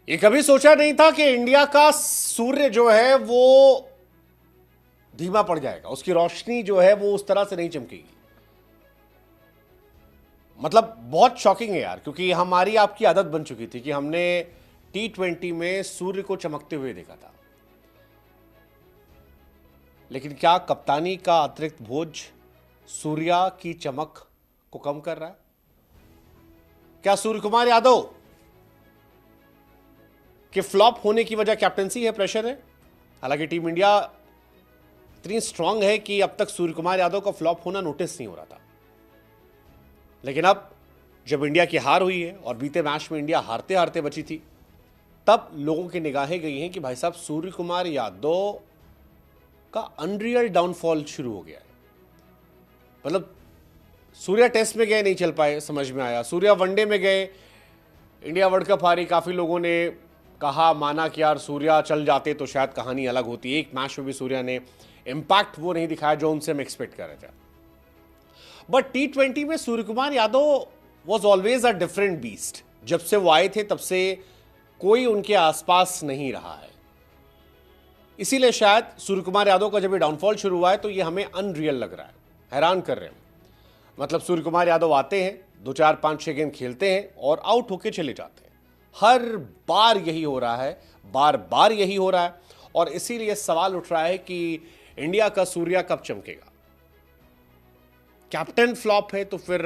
ये कभी सोचा नहीं था कि इंडिया का सूर्य जो है वो धीमा पड़ जाएगा, उसकी रोशनी जो है वो उस तरह से नहीं चमकेगी। मतलब बहुत शॉकिंग है यार, क्योंकि हमारी आपकी आदत बन चुकी थी कि हमने T20 में सूर्य को चमकते हुए देखा था। लेकिन क्या कप्तानी का अतिरिक्त बोझ सूर्या की चमक को कम कर रहा है? क्या सूर्य कुमार यादव के फ्लॉप होने की वजह कैप्टनसी है, प्रेशर है? हालांकि टीम इंडिया इतनी स्ट्रांग है कि अब तक सूर्य कुमार यादव का फ्लॉप होना नोटिस नहीं हो रहा था। लेकिन अब जब इंडिया की हार हुई है और बीते मैच में इंडिया हारते हारते बची थी, तब लोगों की निगाहें गई हैं कि भाई साहब सूर्य कुमार यादव का अनरियल डाउनफॉल शुरू हो गया है। मतलब सूर्या टेस्ट में गए, नहीं चल पाए, समझ में आया। सूर्या वनडे में गए, इंडिया वर्ल्ड कप हारी, काफी लोगों ने कहा, माना कि यार सूर्या चल जाते तो शायद कहानी अलग होती। एक मैच में भी सूर्या ने इंपैक्ट वो नहीं दिखाया जो उनसे हम एक्सपेक्ट कर रहे थे। बट T20 में Suryakumar Yadav was always a different beast. जब से वो आए थे तब से कोई उनके आसपास नहीं रहा है। इसीलिए शायद सूर्य कुमार यादव का जब ये डाउनफॉल शुरू हुआ है तो ये हमें अनरियल लग रहा है, हैरान कर रहे हैं। मतलब सूर्य कुमार यादव आते हैं, 2 4 5 6 गेंद खेलते हैं और आउट होके चले जाते हैं। हर बार यही हो रहा है, बार बार यही हो रहा है। और इसीलिए सवाल उठ रहा है कि इंडिया का सूर्या कब चमकेगा? कैप्टन फ्लॉप है तो फिर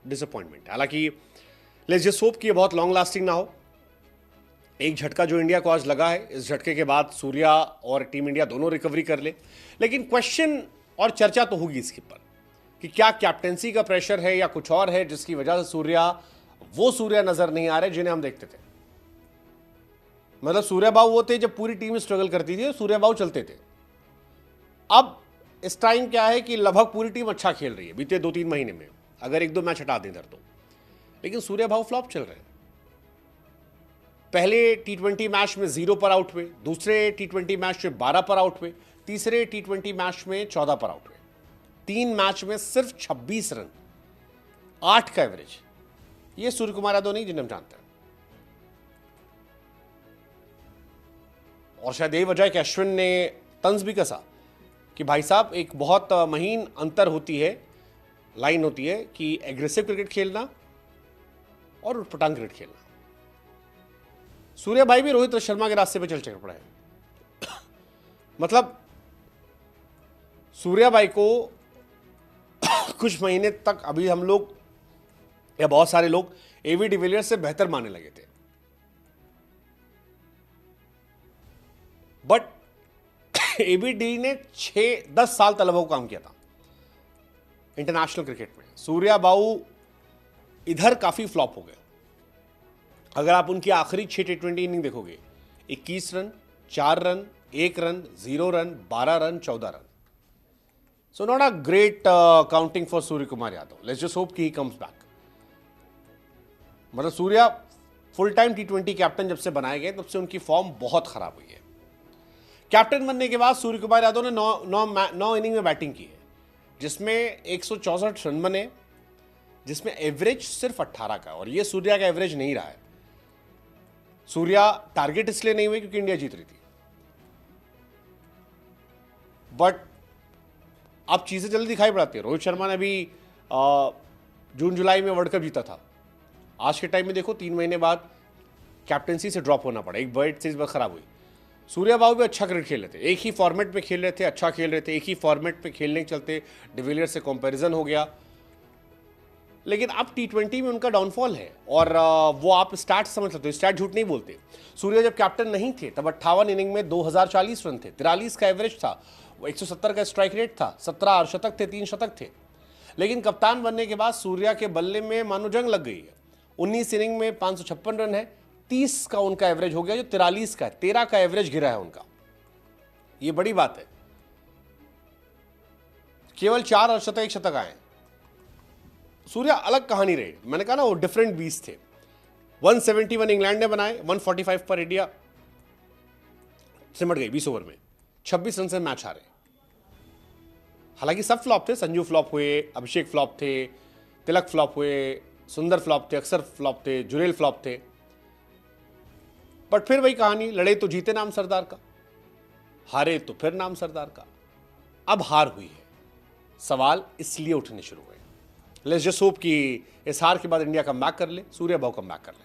डिसअपॉइंटमेंट। हालांकि लेट्स जस्ट होप कि ये बहुत लॉन्ग लास्टिंग ना हो। एक झटका जो इंडिया को आज लगा है, इस झटके के बाद सूर्या और टीम इंडिया दोनों रिकवरी कर ले। लेकिन क्वेश्चन और चर्चा तो होगी इसके ऊपर कि क्या कैप्टेंसी का प्रेशर है या कुछ और है जिसकी वजह से सूर्या वो सूर्या नजर नहीं आ रहे जिन्हें हम देखते थे। मतलब सूर्या बाबू वो थे जब पूरी टीम स्ट्रगल करती थी, सूर्या बाबू चलते थे। अब इस टाइम क्या है कि लगभग पूरी टीम अच्छा खेल रही है बीते 2-3 महीने में, अगर 1-2 मैच हटा दें इधर तो। लेकिन सूर्या बाबू फ्लॉप चल रहे हैं। पहले T20 मैच में 0 पर आउट हुए, दूसरे T20 मैच में 12 पर आउट हुए, तीसरे T20 मैच में 14 पर आउट हुए। 3 मैच में सिर्फ 26 रन, 8 का एवरेज। ये सूर्य कुमार यादव नहीं जिन्हें हम जानते हैं। और शायद यही वजह है कि अश्विन ने तंज भी कसा कि भाई साहब एक बहुत महीन अंतर होती है, लाइन होती है कि एग्रेसिव क्रिकेट खेलना और उटपटांग क्रिकेट खेलना। सूर्या भाई भी रोहित शर्मा के रास्ते पे चल पड़े हैं। मतलब सूर्या भाई को कुछ महीने तक अभी हम लोग या बहुत सारे लोग एवी डिविलियर्स से बेहतर मानने लगे थे। बट एबीडी ने 6-10 साल तलबों काम किया था इंटरनेशनल क्रिकेट में। सूर्या बाबू इधर काफी फ्लॉप हो गए। अगर आप उनकी आखिरी 6 T20 इनिंग देखोगे, 21 run, 4 run, 1 run, 0 run, 12 run, 14 run. So not a great counting for Surya Kumar Yadav. Let's just hope कि ही कम्स बैक। मतलब Surya full time T20 captain जब से बनाए गए तब से उनकी फॉर्म बहुत खराब हुई है। कैप्टन बनने के बाद सूर्य कुमार यादव ने 9 इनिंग में बैटिंग की है, जिसमें 164 रन बने, जिसमें एवरेज सिर्फ 18 का। और ये सूर्या का एवरेज नहीं रहा है। सूर्या टारगेट इसलिए नहीं हुए क्योंकि इंडिया जीत रही थी। बट अब चीजें जल्दी दिखाई पड़ती है। रोहित शर्मा ने भी जून जुलाई में वर्ल्ड कप जीता था। आज के टाइम में देखो 3 महीने बाद कैप्टनसी से ड्रॉप होना पड़ा, एक वर्ल्ड सीरीज बहुत खराब हुई। सूर्या बाबू भी अच्छा क्रिकेट खेल रहे थे, एक ही फॉर्मेट में खेल रहे थे, अच्छा खेल रहे थे। एक ही फॉर्मेट पे खेलने के चलते डिविलियर्स से कंपैरिजन हो गया। लेकिन अब T20 में उनका डाउनफॉल है। और वो आप स्टैट समझ सकते हो, स्टैट झूठ नहीं बोलते। सूर्या जब कैप्टन नहीं थे तब 58 इनिंग में 2040 रन थे, 43 का एवरेज था, 170 का स्ट्राइक रेट था, 17 अर्धशतक थे, 3 शतक थे। लेकिन कप्तान बनने के बाद सूर्या के बल्ले में मानो जंग लग गई है। 19 इनिंग में 556 रन है, 30 का उनका एवरेज हो गया जो 43 का है, 13 का एवरेज गिरा है उनका। ये बड़ी बात है। केवल 4 अर्धशतक, 1 शतक आए। सूर्या अलग कहानी रही। मैंने कहा ना वो डिफरेंट बीस थे। 171 इंग्लैंड ने बनाए, 145 पर इंडिया सिमट गई 20 ओवर में, 26 रन से मैच हारे। हालांकि सब फ्लॉप थे, संजू फ्लॉप हुए, अभिषेक फ्लॉप थे, तिलक फ्लॉप हुए, सुंदर फ्लॉप थे, अक्सर फ्लॉप थे, जुरेल फ्लॉप थे। बट फिर वही कहानी, लड़े तो जीते नाम सरदार का, हारे तो फिर नाम सरदार का। अब हार हुई है, सवाल इसलिए उठने शुरू हुए। लेट्स जस्ट होप कि इस हार के बाद इंडिया कम बैक कर ले, सूर्या बहु कम बैक कर ले।